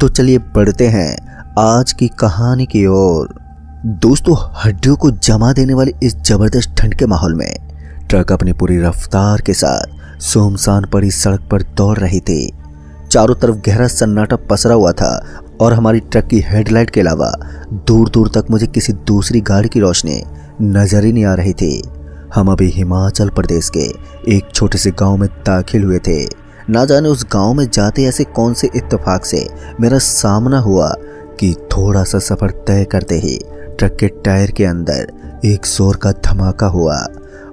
तो चलिए बढ़ते हैं आज की कहानी की ओर। दोस्तों, हड्डियों को जमा देने वाली इस जबरदस्त ठंड के माहौल में ट्रक अपनी पूरी रफ्तार के साथ सुनसान पड़ी सड़क पर दौड़ रही थी। चारों तरफ गहरा सन्नाटा पसरा हुआ था और हमारी ट्रक की हेडलाइट के अलावा दूर दूर तक मुझे किसी दूसरी गाड़ी की रोशनी नजर ही नहीं आ रही थी। हम अभी हिमाचल प्रदेश के एक छोटे से गांव में दाखिल हुए थे। ना जाने उस गांव में जाते ऐसे कौन से इत्तेफाक से मेरा सामना हुआ कि थोड़ा सा सफर तय करते ही ट्रक के टायर के अंदर एक जोर का धमाका हुआ।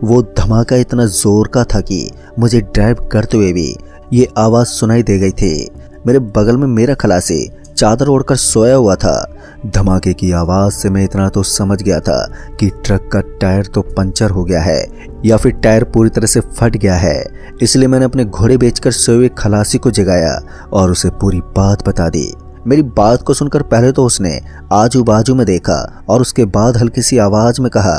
वो धमाका इतना जोर का था कि मुझे ड्राइव करते हुए भी ये आवाज़ सुनाई दे गई थी। मेरे बगल में मेरा खलासी चादर ओढ़कर सोया हुआ था। धमाके की आवाज़ से मैं इतना तो समझ गया था कि ट्रक का टायर तो पंचर हो गया है या फिर टायर पूरी तरह से फट गया है। इसलिए मैंने अपने घोड़े बेचकर सोए हुए खलासी को जगाया और उसे पूरी बात बता दी। मेरी बात को सुनकर पहले तो उसने आजू बाजू में देखा और उसके बाद हल्की सी आवाज़ में कहा,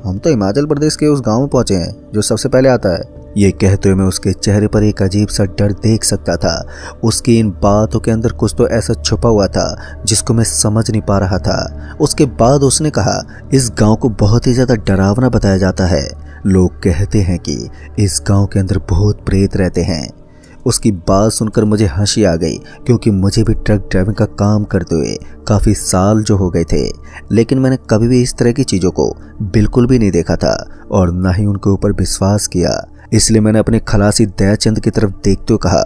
हम तो हिमाचल प्रदेश के उस गाँव में पहुँचे हैं जो सबसे पहले आता है। ये कहते हुए मैं उसके चेहरे पर एक अजीब सा डर देख सकता था। उसकी इन बातों के अंदर कुछ तो ऐसा छुपा हुआ था जिसको मैं समझ नहीं पा रहा था। उसके बाद उसने कहा, इस गांव को बहुत ही ज़्यादा डरावना बताया जाता है। लोग कहते हैं कि इस गांव के अंदर भूत प्रेत रहते हैं। उसकी बात सुनकर मुझे हंसी आ गई क्योंकि मुझे भी ट्रक ड्राइविंग का काम करते हुए काफ़ी साल जो हो गए थे, लेकिन मैंने कभी भी इस तरह की चीज़ों को बिल्कुल भी नहीं देखा था और ना ही उनके ऊपर विश्वास किया। इसलिए मैंने अपने खलासी दयाचंद की तरफ देखते हुए कहा,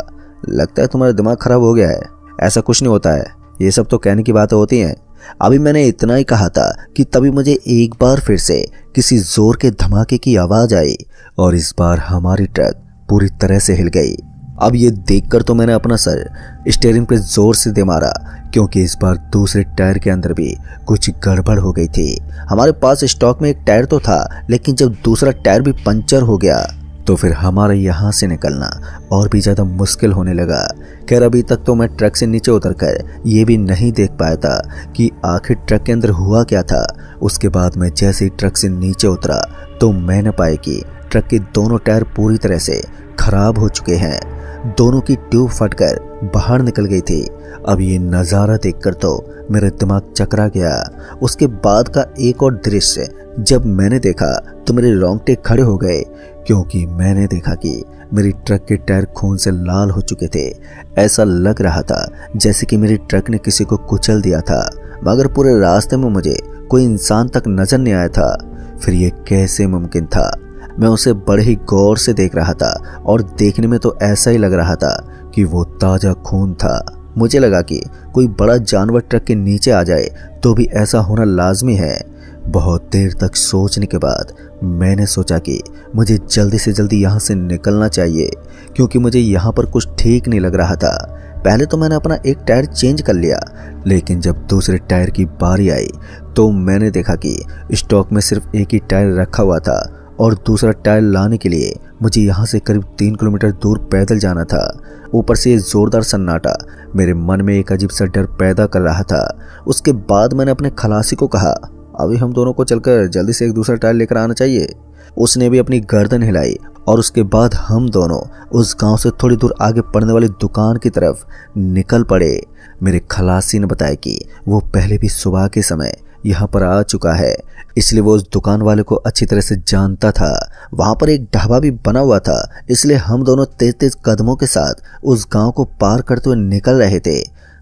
लगता है तुम्हारा दिमाग खराब हो गया है। ऐसा कुछ नहीं होता है, ये सब तो कहने की बातें होती हैं। अभी मैंने इतना ही कहा था कि तभी मुझे एक बार फिर से किसी जोर के धमाके की आवाज़ आई और इस बार हमारी ट्रक पूरी तरह से हिल गई। अब ये देखकर तो मैंने अपना सर स्टीयरिंग पे जोर से दे मारा क्योंकि इस बार दूसरे टायर के अंदर भी कुछ गड़बड़ हो गई थी। हमारे पास स्टॉक में एक टायर तो था, लेकिन जब दूसरा टायर भी पंचर हो गया तो फिर हमारा यहाँ से निकलना और भी ज़्यादा मुश्किल होने लगा। खैर, अभी तक तो मैं ट्रक से नीचे उतरकर ये भी नहीं देख पाया था कि आखिर ट्रक के अंदर हुआ क्या था। उसके बाद मैं जैसे ही ट्रक से नीचे उतरा तो मैंने पाया कि ट्रक के दोनों टायर पूरी तरह से खराब हो चुके हैं। दोनों की ट्यूब फटकर बाहर निकल गई थी। अब ये नज़ारा देखकर तो मेरा दिमाग चकरा गया। उसके बाद का एक और दृश्य जब मैंने देखा तो मेरे रोंगटे खड़े हो गए क्योंकि मैंने देखा कि मेरी ट्रक के टायर खून से लाल हो चुके थे। ऐसा लग रहा था जैसे कि मेरी ट्रक ने किसी को कुचल दिया था, मगर पूरे रास्ते में मुझे कोई इंसान तक नजर नहीं आया था। फिर ये कैसे मुमकिन था? मैं उसे बड़े ही गौर से देख रहा था और देखने में तो ऐसा ही लग रहा था कि वो ताज़ा खून था। मुझे लगा कि कोई बड़ा जानवर ट्रक के नीचे आ जाए तो भी ऐसा होना लाजमी है। बहुत देर तक सोचने के बाद मैंने सोचा कि मुझे जल्दी से जल्दी यहाँ से निकलना चाहिए क्योंकि मुझे यहाँ पर कुछ ठीक नहीं लग रहा था। पहले तो मैंने अपना एक टायर चेंज कर लिया, लेकिन जब दूसरे टायर की बारी आई तो मैंने देखा कि स्टॉक में सिर्फ एक ही टायर रखा हुआ था और दूसरा टायर लाने के लिए मुझे यहाँ से करीब 3 किलोमीटर दूर पैदल जाना था। ऊपर से ये जोरदार सन्नाटा मेरे मन में एक अजीब सा डर पैदा कर रहा था। उसके बाद मैंने अपने खलासी को कहा, अभी हम दोनों को चलकर जल्दी से एक दूसरा टायर लेकर आना चाहिए। उसने भी अपनी गर्दन हिलाई और उसके बाद हम दोनों उस गांव से थोड़ी दूर आगे पड़ने वाली दुकान की तरफ निकल पड़े। मेरे खलासी ने बताया कि वो पहले भी सुबह के समय यहाँ पर आ चुका है, इसलिए वो उस दुकान वाले को अच्छी तरह से जानता था। वहाँ पर एक ढाबा भी बना हुआ था, इसलिए हम दोनों तेज तेज कदमों के साथ उस गांव को पार करते हुए निकल रहे थे।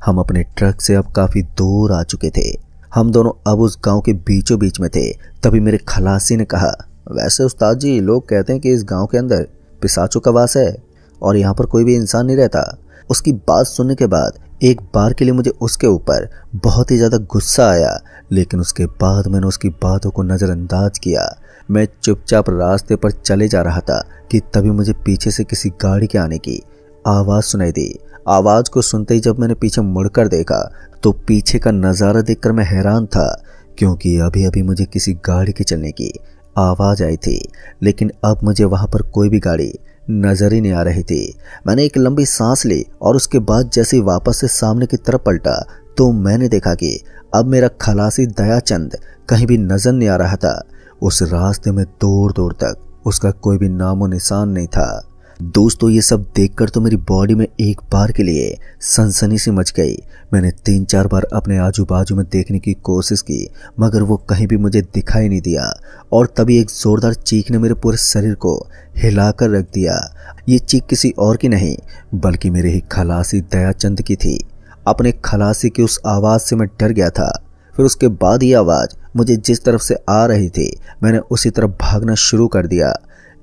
हम अपने ट्रक से अब काफ़ी दूर आ चुके थे। हम दोनों अब उस गांव के बीचों बीच में थे। तभी मेरे खलासी ने कहा, वैसे उस्ताद जी, लोग कहते हैं कि इस गांव के अंदर पिशाचों का वास है और यहाँ पर कोई भी इंसान नहीं रहता। उसकी बात सुनने के बाद एक बार के लिए मुझे उसके ऊपर बहुत ही ज़्यादा गुस्सा आया, लेकिन उसके बाद मैंने उसकी बातों को नज़रअंदाज किया। मैं चुपचाप रास्ते पर चले जा रहा था कि तभी मुझे पीछे से किसी गाड़ी के आने की आवाज़ सुनाई दी। आवाज़ को सुनते ही जब मैंने पीछे मुड़कर देखा तो पीछे का नज़ारा देखकर मैं हैरान था क्योंकि अभी अभी मुझे किसी गाड़ी के चलने की आवाज़ आई थी, लेकिन अब मुझे वहाँ पर कोई भी गाड़ी नजर ही नहीं आ रही थी। मैंने एक लंबी सांस ली और उसके बाद जैसे ही वापस से सामने की तरफ पलटा तो मैंने देखा कि अब मेरा खलासी दयाचंद कहीं भी नजर नहीं आ रहा था। उस रास्ते में दूर दूर तक उसका कोई भी नामो निशान नहीं था। दोस्तों ये सब देखकर तो मेरी बॉडी में एक बार के लिए सनसनी सी मच गई। मैंने 3-4 बार अपने आजू बाजू में देखने की कोशिश की, मगर वो कहीं भी मुझे दिखाई नहीं दिया। और तभी एक जोरदार चीख ने मेरे पूरे शरीर को हिलाकर रख दिया। ये चीख किसी और की नहीं बल्कि मेरे ही खलासी दयाचंद की थी। अपने खलासी की उस आवाज़ से मैं डर गया था। फिर उसके बाद ये आवाज़ मुझे जिस तरफ से आ रही थी मैंने उसी तरफ भागना शुरू कर दिया।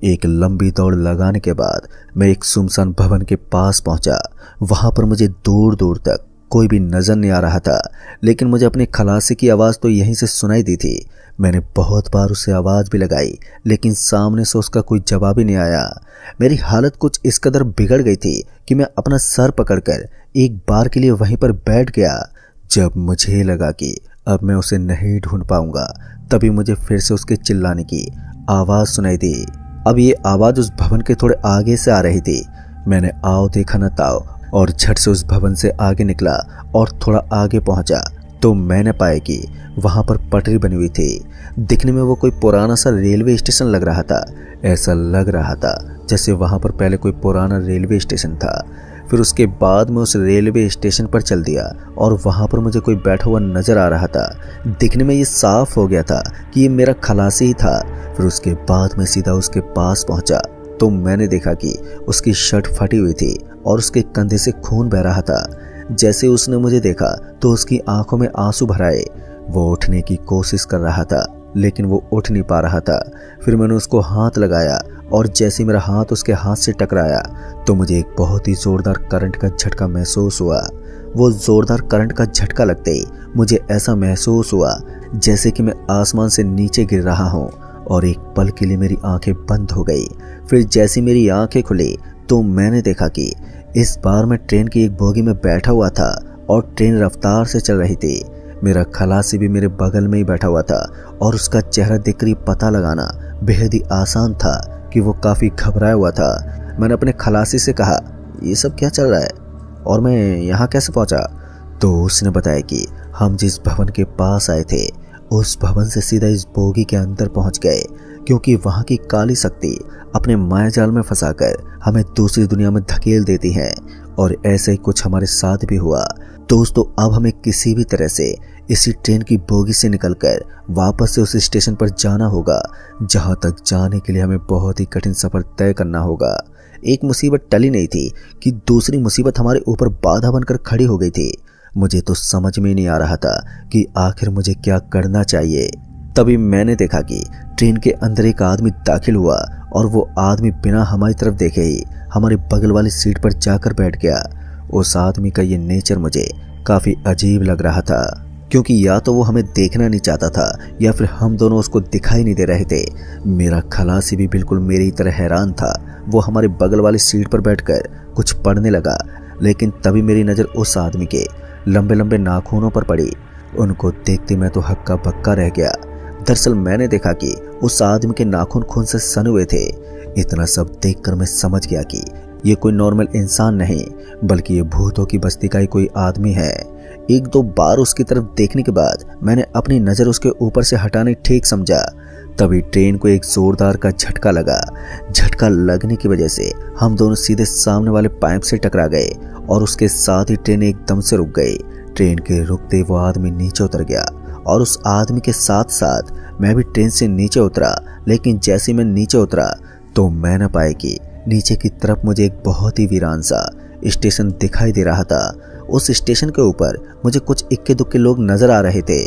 एक लंबी दौड़ लगाने के बाद मैं एक सुनसान भवन के पास पहुंचा। वहां पर मुझे दूर दूर तक कोई भी नजर नहीं आ रहा था, लेकिन मुझे अपने खलासी की आवाज़ तो यहीं से सुनाई दी थी। मैंने बहुत बार उसे आवाज़ भी लगाई, लेकिन सामने से उसका कोई जवाब ही नहीं आया। मेरी हालत कुछ इस कदर बिगड़ गई थी कि मैं अपना सर पकड़कर एक बार के लिए वहीं पर बैठ गया। जब मुझे लगा कि अब मैं उसे नहीं ढूंढ पाऊंगा, तभी मुझे फिर से उसके चिल्लाने की आवाज़ सुनाई दी। अब ये आवाज़ उस भवन के थोड़े आगे से आ रही थी। मैंने आओ देखा न ताओ और झट से उस भवन से आगे निकला और थोड़ा आगे पहुंचा तो मैंने पाया कि वहां पर पटरी बनी हुई थी। दिखने में वो कोई पुराना सा रेलवे स्टेशन लग रहा था। ऐसा लग रहा था जैसे वहां पर पहले कोई पुराना रेलवे स्टेशन था। फिर उसके बाद मैं उस रेलवे स्टेशन पर चल दिया और वहाँ पर मुझे कोई बैठा हुआ नज़र आ रहा था। दिखने में ये साफ हो गया था कि ये मेरा खलासी ही था। फिर उसके बाद मैं सीधा उसके पास पहुँचा तो मैंने देखा कि उसकी शर्ट फटी हुई थी और उसके कंधे से खून बह रहा था। जैसे उसने मुझे देखा तो उसकी आंखों में आंसू भर आए। वो उठने की कोशिश कर रहा था लेकिन वो उठ नहीं पा रहा था। फिर मैंने उसको हाथ लगाया और जैसे मेरा हाथ उसके हाथ से टकराया तो मुझे एक बहुत ही ज़ोरदार करंट का झटका महसूस हुआ। वो ज़ोरदार करंट का झटका लगते ही मुझे ऐसा महसूस हुआ जैसे कि मैं आसमान से नीचे गिर रहा हूँ और एक पल के लिए मेरी आंखें बंद हो गई। फिर जैसी मेरी आंखें खुली तो मैंने देखा कि इस बार मैं ट्रेन की एक बोगी में बैठा हुआ था और ट्रेन रफ्तार से चल रही थी। मेरा खलासी भी मेरे बगल में ही बैठा हुआ था और उसका चेहरा देखकर पता लगाना बेहद ही आसान था कि वो काफ़ी घबराया हुआ था। मैंने अपने खलासी से कहा, ये सब क्या चल रहा है और मैं यहाँ कैसे पहुँचा? तो उसने बताया कि हम जिस भवन के पास आए थे उस भवन से सीधा इस बोगी के अंदर पहुँच गए, क्योंकि वहाँ की काली शक्ति अपने मायाजाल में फंसाकर हमें दूसरी दुनिया में धकेल देती है। और ऐसे ही कुछ हमारे साथ भी हुआ। दोस्तों अब हमें किसी भी तरह से इसी ट्रेन की बोगी से निकलकर वापस से उस स्टेशन पर जाना होगा, जहां तक जाने के लिए हमें बहुत ही कठिन सफर तय करना होगा। एक मुसीबत टली नहीं थी कि दूसरी मुसीबत हमारे ऊपर बाधा बनकर खड़ी हो गई थी। मुझे तो समझ में नहीं आ रहा था कि आखिर मुझे क्या करना चाहिए। तभी मैंने देखा कि ट्रेन के अंदर एक आदमी दाखिल हुआ और वो आदमी बिना हमारी तरफ देखे ही हमारे बगल वाली सीट पर जाकर बैठ गया। उस आदमी का ये नेचर मुझे काफ़ी अजीब लग रहा था, क्योंकि या तो वो हमें देखना नहीं चाहता था या फिर हम दोनों उसको दिखाई नहीं दे रहे थे। मेरा खलासी भी बिल्कुल मेरी तरह हैरान था। वो हमारे बगल वाली सीट पर बैठकर कुछ पढ़ने लगा, लेकिन तभी मेरी नज़र उस आदमी के लंबे लंबे नाखूनों पर पड़ी। उनको देखते मैं तो हक्का बक्का रह गया। दरअसल मैंने देखा कि उस आदमी के नाखून खून से सने हुए थे। इतना सब देखकर मैं समझ गया कि ये कोई नॉर्मल इंसान नहीं बल्कि ये भूतों की बस्ती का ही कोई आदमी है। एक दो बार उसकी तरफ देखने के बाद मैंने अपनी नज़र उसके ऊपर से हटाने ठीक समझा। तभी ट्रेन को एक जोरदार का झटका लगा। झटका लगने की वजह से हम दोनों सीधे सामने वाले पाइप से टकरा गए और उसके साथ ही ट्रेन एकदम से रुक गई। ट्रेन के रुकते वो आदमी नीचे उतर गया और उस आदमी के साथ साथ मैं भी ट्रेन से नीचे उतरा। लेकिन जैसे मैं नीचे उतरा तो मैं न पाया कि नीचे की तरफ मुझे एक बहुत ही वीरान सा स्टेशन दिखाई दे रहा था। उस स्टेशन के ऊपर मुझे कुछ इक्के दुक्के लोग नजर आ रहे थे,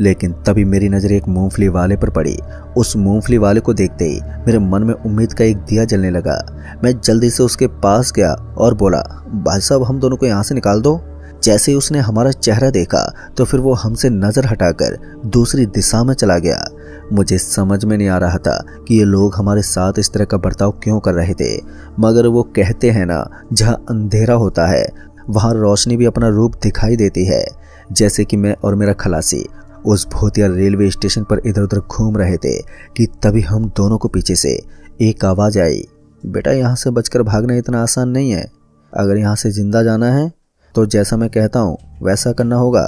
लेकिन तभी मेरी नज़र एक मूंगफली वाले पर पड़ी। उस मूंगफली वाले को देखते ही मेरे मन में उम्मीद का एक दिया जलने लगा। मैं जल्दी से उसके पास गया और बोला, भाई साहब हम दोनों को यहाँ से निकाल दो। जैसे ही उसने हमारा चेहरा देखा तो फिर वो हमसे नज़र हटाकर दूसरी दिशा में चला गया। मुझे समझ में नहीं आ रहा था कि ये लोग हमारे साथ इस तरह का बर्ताव क्यों कर रहे थे, मगर वो कहते हैं ना, जहाँ अंधेरा होता है वहाँ रोशनी भी अपना रूप दिखाई देती है। जैसे कि मैं और मेरा खलासी उस भूतिया रेलवे स्टेशन पर इधर उधर घूम रहे थे कि तभी हम दोनों को पीछे से एक आवाज़ आई, बेटा यहाँ से बचकर भागना इतना आसान नहीं है। अगर यहाँ से जिंदा जाना है तो जैसा मैं कहता हूँ वैसा करना होगा।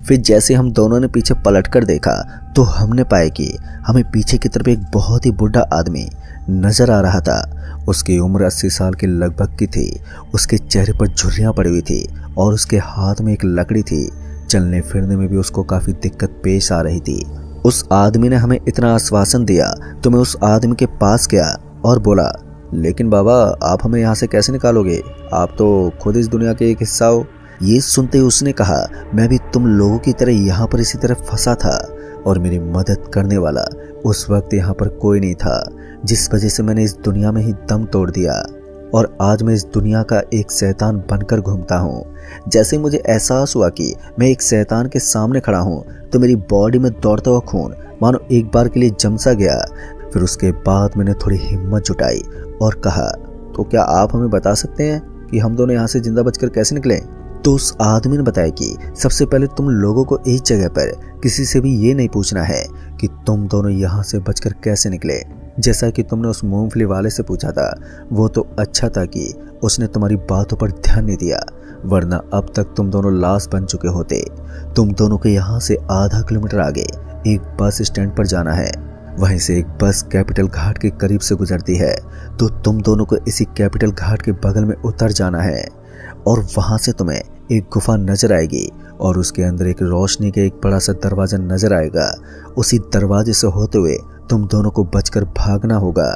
फिर जैसे हम दोनों ने पीछे पलटकर देखा तो हमने पाया कि हमें पीछे की तरफ एक बहुत ही बुढ़ा आदमी नजर आ रहा था। उसकी उम्र 80 साल के लगभग की थी। उसके चेहरे पर झुर्रियां पड़ी हुई थी और उसके हाथ में एक लकड़ी थी। चलने फिरने में भी उसको काफी दिक्कत पेश आ रही थी। उस आदमी ने हमें इतना आश्वासन दिया तो मैं उस आदमी के पास गया और बोला, लेकिन बाबा आप हमें यहाँ से कैसे निकालोगे? आप तो खुद इस दुनिया के एक हिस्सा हो। ये सुनते ही उसने कहा, मैं भी तुम लोगों की तरह यहाँ पर इसी तरह फंसा था और मेरी मदद करने वाला उस वक्त यहाँ पर कोई नहीं था, जिस वजह से मैंने इस दुनिया में ही दम तोड़ दिया और आज मैं इस दुनिया का एक शैतान बनकर घूमता हूँ। जैसे मुझे एहसास हुआ कि मैं एक शैतान के सामने खड़ा हूँ तो मेरी बॉडी में दौड़ता हुआ खून मानो एक बार के लिए जम सा गया। फिर उसके बाद मैंने थोड़ी हिम्मत जुटाई और कहा, तो क्या आप हमें बता सकते हैं कि हम दोनों यहाँ से जिंदा बचकर कैसे निकले? तो उस आदमी ने बताया कि सबसे पहले तुम लोगों को इस जगह पर किसी से भी ये नहीं पूछना है कि तुम दोनों यहाँ से बचकर कैसे निकले। जैसा कि तुमने उस मूंगफली वाले से पूछा था, वो तो अच्छा था कि उसने तुम्हारी बातों पर ध्यान नहीं दिया, वरना अब तक तुम दोनों लाश बन चुके होते। तुम दोनों को यहाँ से आधा किलोमीटर आगे एक बस स्टैंड पर जाना है। वहीं से एक बस कैपिटल घाट के करीब से गुजरती है, तो तुम दोनों को इसी कैपिटल घाट के बगल में उतर जाना है और वहां से तुम्हें एक गुफा नजर आएगी और उसके अंदर एक रोशनी का एक बड़ा सा दरवाजा नजर आएगा। उसी दरवाजे से होते हुए तुम दोनों को बचकर भागना होगा,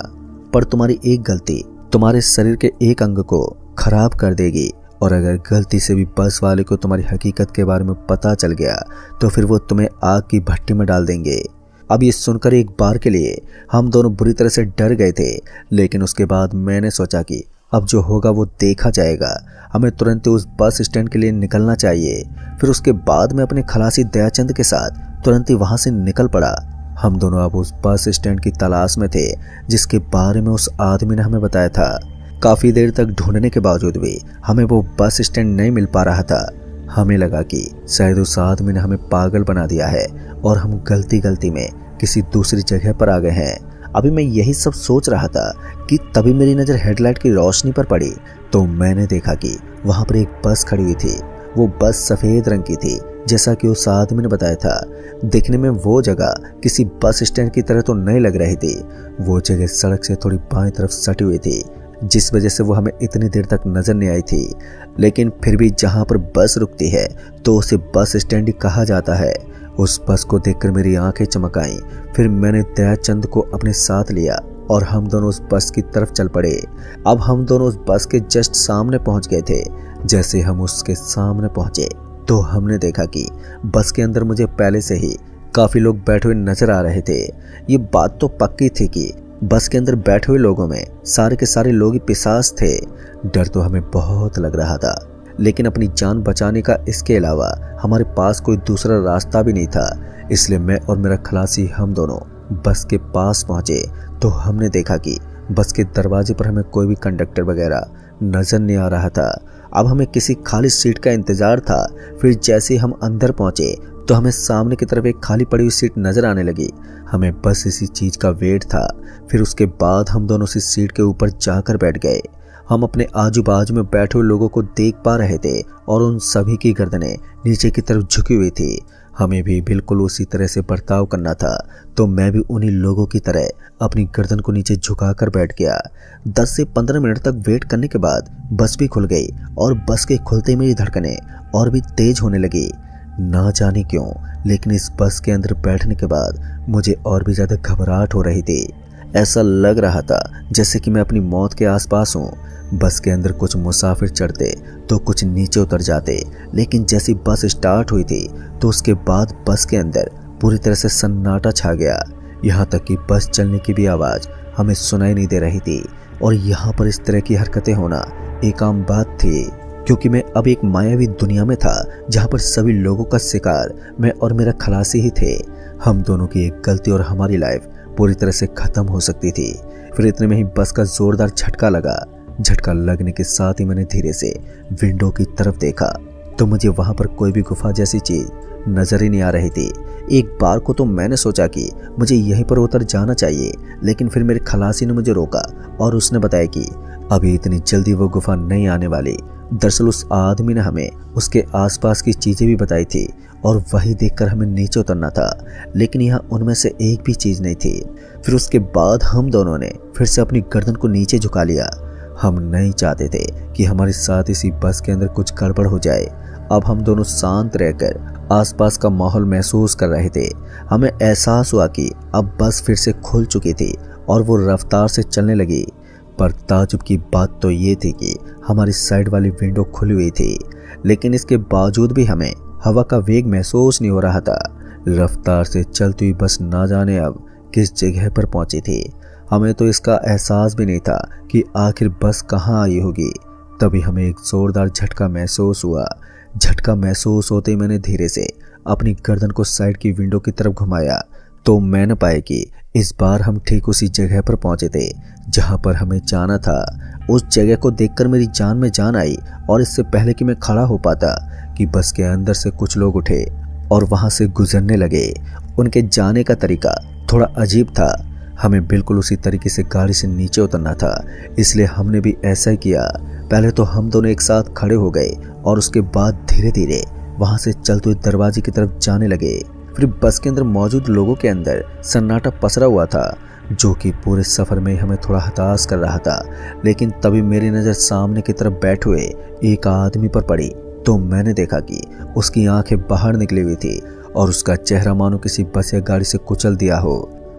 पर तुम्हारी एक गलती तुम्हारे शरीर के एक अंग को खराब कर देगी और अगर गलती से भी बस वाले को तुम्हारी हकीकत के बारे में पता चल गया तो फिर वो तुम्हें आग की भट्टी में डाल देंगे। अब ये सुनकर एक बार के लिए हम दोनों बुरी तरह से डर गए थे, लेकिन उसके बाद मैंने सोचा कि अब जो होगा वो देखा जाएगा। हमें तुरंत उस बस स्टैंड के लिए निकलना चाहिए। फिर उसके बाद मैं अपने खलासी दयाचंद के साथ तुरंत ही वहां से निकल पड़ा। हम दोनों अब उस बस स्टैंड की तलाश में थे जिसके बारे में उस आदमी ने हमें बताया था। काफी देर तक ढूंढने के बावजूद भी हमें वो बस स्टैंड नहीं मिल पा रहा था। हमें लगा कि शायद उस आदमी ने हमें पागल बना दिया है और हम गलती में किसी दूसरी जगह पर आ गए हैं। अभी मैं यही सब सोच रहा था कि तभी मेरी नज़र हेडलाइट की रोशनी पर पड़ी तो मैंने देखा कि वहां पर एक बस खड़ी हुई थी। वो बस सफ़ेद रंग की थी, जैसा कि उस आदमी ने बताया था। देखने में वो जगह किसी बस स्टैंड की तरह तो नहीं लग रही थी। वो जगह सड़क से थोड़ी बाएं तरफ सटी हुई थी, जिस वजह से वो हमें इतनी देर तक नजर नहीं आई थी। लेकिन फिर भी जहां पर बस रुकती है तो उसे बस स्टैंड ही कहा जाता है। उस बस को देखकर मेरी आंखें चमक आईं। फिर मैंने दयाचंद को अपने साथ लिया और हम दोनों उस बस की तरफ चल पड़े। अब हम दोनों उस बस के जस्ट सामने पहुंच गए थे। जैसे हम उसके सामने पहुंचे तो हमने देखा कि बस के अंदर मुझे पहले से ही काफी लोग बैठे हुए नजर आ रहे थे। ये बात तो पक्की थी कि बस के अंदर बैठे हुए लोगों में सारे के सारे लोग ही पिशाच थे। डर तो हमें बहुत लग रहा था, लेकिन अपनी जान बचाने का इसके अलावा हमारे पास कोई दूसरा रास्ता भी नहीं था। इसलिए मैं और मेरा खलासी हम दोनों बस के पास पहुंचे तो हमने देखा कि बस के दरवाजे पर हमें कोई भी कंडक्टर वगैरह नजर नहीं आ रहा था। अब हमें किसी खाली सीट का इंतजार था। फिर जैसे हम अंदर पहुंचे तो हमें सामने की तरफ एक खाली पड़ी हुई सीट नजर आने लगी। हमें बस इसी चीज का वेट था। फिर उसके बाद हम दोनों उसी सीट के ऊपर जाकर बैठ गए। हम अपने आजू बाजू में बैठे हुए लोगों को देख पा रहे थे और उन सभी की गर्दनें नीचे की तरफ झुकी हुई थी। हमें भी बिल्कुल उसी तरह से बर्ताव करना था, तो मैं भी उन्हीं लोगों की तरह अपनी गर्दन को नीचे झुकाकर बैठ गया। 10 से 15 मिनट तक वेट करने के बाद बस भी खुल गई और बस के खुलते मेरी धड़कनें और भी तेज होने लगी। ना जाने क्यों, लेकिन इस बस के अंदर बैठने के बाद मुझे और भी ज्यादा घबराहट हो रही थी। ऐसा लग रहा था जैसे कि मैं अपनी मौत के आसपास हूँ। बस के अंदर कुछ मुसाफिर चढ़ते तो कुछ नीचे उतर जाते, लेकिन जैसी बस स्टार्ट हुई थी तो उसके बाद बस के अंदर पूरी तरह से सन्नाटा छा गया। यहाँ तक कि बस चलने की भी आवाज़ हमें सुनाई नहीं दे रही थी और यहाँ पर इस तरह की हरकतें होना एक आम बात थी, क्योंकि मैं अब एक मायावी दुनिया में था जहाँ पर सभी लोगों का शिकार मैं और मेरा खलासी ही थे। हम दोनों की एक गलती और हमारी लाइफ पूरी तरह से खत्म हो सकती थी। फिर इतने में ही बस का जोरदार झटका लगा। झटका लगने के साथ ही मैंने धीरे से विंडो की तरफ देखा तो मुझे वहां पर कोई भी गुफा जैसी चीज नजर ही नहीं आ रही थी। एक बार को तो मैंने सोचा कि मुझे यहीं पर उतर जाना चाहिए, लेकिन फिर मेरे खलासी ने मुझे रोका और उसने बताया कि अभी इतनी जल्दी वो गुफा नहीं आने वाली। दरअसल उस आदमी ने हमें उसके आसपास की चीजें भी बताई थी और वही देखकर हमें नीचे उतरना था, लेकिन यहाँ उनमें से एक भी चीज नहीं थी। फिर उसके बाद हम दोनों ने फिर से अपनी गर्दन को नीचे झुका लिया। हम नहीं चाहते थे कि हमारे साथ इसी बस के अंदर कुछ गड़बड़ हो जाए। अब हम दोनों शांत रहकर आसपास का माहौल महसूस कर रहे थे। हमें एहसास हुआ कि अब बस फिर से खुल चुकी थी और वो रफ्तार से चलने लगी। पर ताजुब की बात तो ये थी कि हमारी साइड वाली विंडो खुली हुई थी, लेकिन इसके बावजूद भी हमें हवा का वेग महसूस नहीं हो रहा था। रफ्तार से चलती हुई बस ना जाने अब किस जगह पर पहुंची थी। हमें तो इसका एहसास भी नहीं था कि आखिर बस कहाँ आई होगी। तभी हमें एक जोरदार झटका महसूस हुआ। झटका महसूस होते ही मैंने धीरे से अपनी गर्दन को साइड की विंडो की तरफ घुमाया तो मैंने पाया कि इस बार हम ठीक उसी जगह पर पहुंचे थे जहां पर हमें जाना था। उस जगह को देखकर मेरी जान में जान आई और इससे पहले कि मैं खड़ा हो पाता कि बस के अंदर से कुछ लोग उठे और वहां से गुजरने लगे। उनके जाने का तरीका थोड़ा अजीब था। हमें बिल्कुल उसी तरीके से गाड़ी से नीचे उतरना था, इसलिए हमने भी ऐसा ही किया। पहले तो हम दोनों एक साथ खड़े हो गए और उसके बाद धीरे धीरे वहां से चलते हुए दरवाजे की तरफ जाने लगे। फिर बस के अंदर मौजूद लोगों के अंदर सन्नाटा पसरा हुआ था, जो कि पूरे सफर में हमें थोड़ा हताश कर रहा था। लेकिन तभी मेरी नज़र सामने की तरफ बैठे हुए एक आदमी पर पड़ी तो मैंने देखा कि उसकी आंखें बाहर निकली हुई थी और उसका चेहरा मानो किसी बस या गाड़ी से कुचल दिया हो।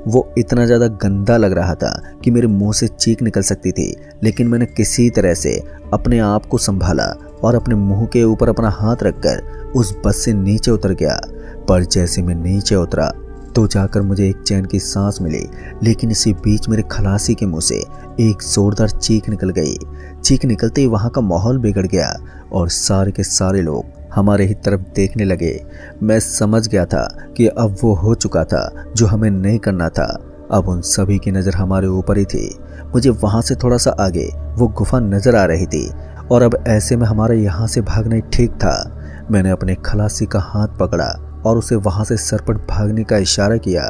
वो इतना ज़्यादा गंदा लग रहा था कि मेरे मुंह से चीख निकल सकती थी, लेकिन मैंने किसी तरह से अपने आप को संभाला और अपने मुंह के ऊपर अपना हाथ रखकर उस बस से नीचे उतर गया। पर जैसे मैं नीचे उतरा तो जाकर मुझे एक चैन की सांस मिली, लेकिन इसी बीच मेरे खलासी के मुंह से एक जोरदार चीख निकल गई। चीख निकलते ही वहां का माहौल बिगड़ गया और सारे के सारे लोग हमारे ही तरफ देखने लगे। मैं समझ गया था कि अब वो हो चुका था जो हमें नहीं करना था। अब उन सभी की नज़र हमारे ऊपर ही थी। मुझे वहां से थोड़ा सा आगे वो गुफा नजर आ रही थी और अब ऐसे में हमारा यहाँ से भागना ही ठीक था। मैंने अपने खलासी का हाथ पकड़ा और उसे वहां से सरपट भागने का इशारा किया।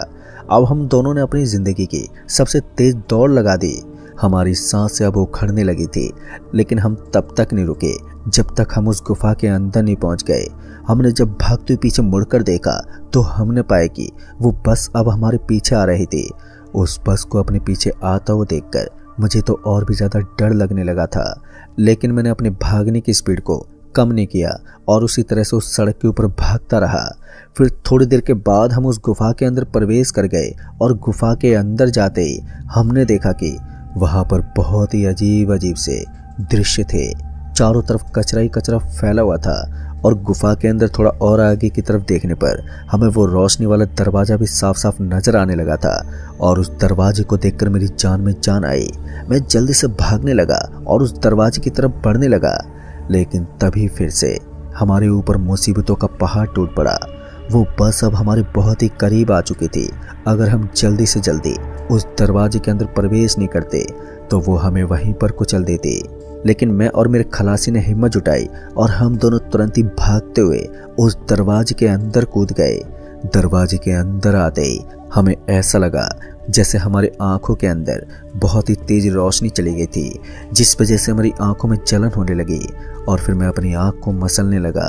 अब हम दोनों ने अपनी जिंदगी की सबसे तेज दौड़ लगा दी। हमारी सांसें अब उखड़ने लगी थी, लेकिन हम तब तक नहीं रुके जब तक हम उस गुफा के अंदर नहीं पहुंच गए। हमने जब भागते हुए पीछे मुड़कर देखा तो हमने पाया कि वो बस अब हमारे पीछे आ रही थी। उस बस को अपने पीछे आता हुआ देखकर मुझे तो और भी ज़्यादा डर लगने लगा था, लेकिन मैंने अपने भागने की स्पीड को कम नहीं किया और उसी तरह से उस सड़क के ऊपर भागता रहा। फिर थोड़ी देर के बाद हम उस गुफा के अंदर प्रवेश कर गए और गुफा के अंदर जाते ही हमने देखा कि वहां पर बहुत ही अजीब अजीब से दृश्य थे। चारों तरफ कचरा ही कचरा फैला हुआ था और गुफा के अंदर थोड़ा और आगे की तरफ देखने पर हमें वो रोशनी वाला दरवाज़ा भी साफ साफ नजर आने लगा था और उस दरवाजे को देखकर मेरी जान में जान आई। मैं जल्दी से भागने लगा और उस दरवाजे की तरफ बढ़ने लगा, लेकिन तभी फिर से हमारे ऊपर मुसीबतों का पहाड़ टूट पड़ा। वो बस अब हमारे बहुत ही करीब आ चुकी थी। अगर हम जल्दी से जल्दी उस दरवाजे के अंदर प्रवेश नहीं करते तो वो हमें वहीं पर कुचल देती। लेकिन मैं और मेरे खलासी ने हिम्मत जुटाई और हम दोनों तुरंत ही भागते हुए उस दरवाजे के अंदर कूद गए। दरवाजे के अंदर आते ही हमें ऐसा लगा जैसे हमारी आंखों के अंदर बहुत ही तेज रोशनी चली गई थी, जिस वजह से हमारी आंखों में जलन होने लगी और फिर मैं अपनी आंख को मसलने लगा।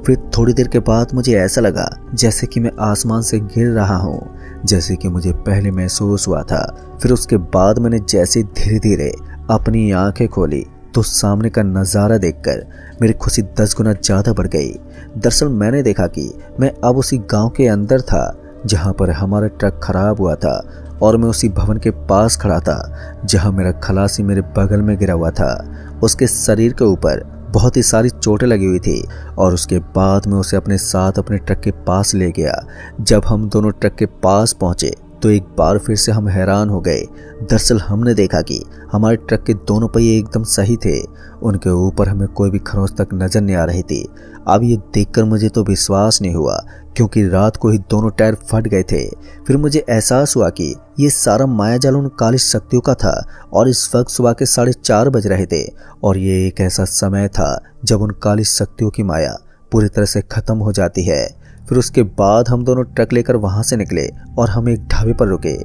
फिर थोड़ी देर के बाद मुझे ऐसा लगा जैसे कि मैं आसमान से गिर रहा हूँ, जैसे कि मुझे पहले महसूस हुआ था। फिर उसके बाद मैंने जैसे धीरे धीरे अपनी आंखें खोली तो सामने का नज़ारा देखकर मेरी खुशी 10 गुना ज़्यादा बढ़ गई। दरअसल मैंने देखा कि मैं अब उसी गांव के अंदर था जहां पर हमारा ट्रक खराब हुआ था और मैं उसी भवन के पास खड़ा था जहां मेरा खलासी मेरे बगल में गिरा हुआ था। उसके शरीर के ऊपर बहुत ही सारी चोटें लगी हुई थी और उसके बाद मैं उसे अपने साथ अपने ट्रक के पास ले गया। जब हम दोनों ट्रक के पास पहुंचे तो एक बार फिर से हम हैरान हो गए। दरअसल हमने देखा कि हमारे ट्रक के दोनों पहिए एकदम सही थे, उनके ऊपर हमें कोई भी खरोंच तक नजर नहीं आ रही थी। अब ये देखकर मुझे तो विश्वास नहीं हुआ, क्योंकि रात को ही दोनों टायर फट गए थे। फिर मुझे एहसास हुआ कि ये सारा मायाजाल उन काली शक्तियों का था और इस वक्त सुबह के 4:30 बज रहे थे और ये एक ऐसा समय था जब उन काली शक्तियों की माया पूरी तरह से ख़त्म हो जाती है। फिर उसके बाद हम दोनों ट्रक लेकर वहाँ से निकले और हम एक ढाबे पर रुके।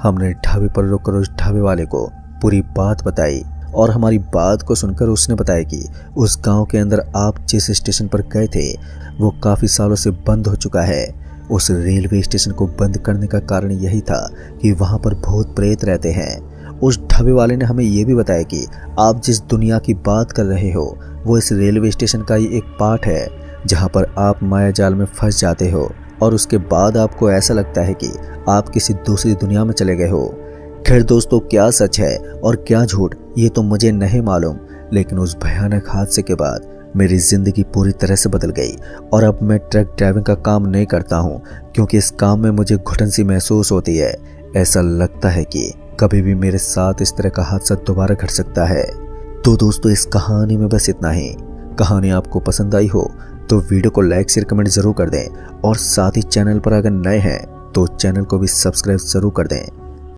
हमने ढाबे पर रुककर उस ढाबे वाले को पूरी बात बताई और हमारी बात को सुनकर उसने बताया कि उस गांव के अंदर आप जिस स्टेशन पर गए थे वो काफ़ी सालों से बंद हो चुका है। उस रेलवे स्टेशन को बंद करने का कारण यही था कि वहाँ पर भूत प्रेत रहते हैं। उस ढाबे वाले ने हमें ये भी बताया कि आप जिस दुनिया की बात कर रहे हो वो इस रेलवे स्टेशन का ही एक पार्ट है जहाँ पर आप माया जाल में फंस जाते हो और उसके बाद आपको ऐसा लगता है कि आप किसी दूसरी दुनिया में चले गए हो। खैर दोस्तों, क्या सच है और क्या झूठ ये तो मुझे नहीं मालूम, लेकिन उस भयानक हादसे के बाद मेरी ज़िंदगी पूरी तरह से बदल गई और अब मैं ट्रक ड्राइविंग का काम नहीं करता हूँ क्योंकि इस काम में मुझे घुटन सी महसूस होती है। ऐसा लगता है कि कभी भी मेरे साथ इस तरह का हादसा दोबारा घट सकता है। तो दोस्तों, इस कहानी में बस इतना ही। कहानी आपको पसंद आई हो तो वीडियो को लाइक शेयर कमेंट ज़रूर कर दें और साथ ही चैनल पर अगर नए हैं तो चैनल को भी सब्सक्राइब ज़रूर कर दें।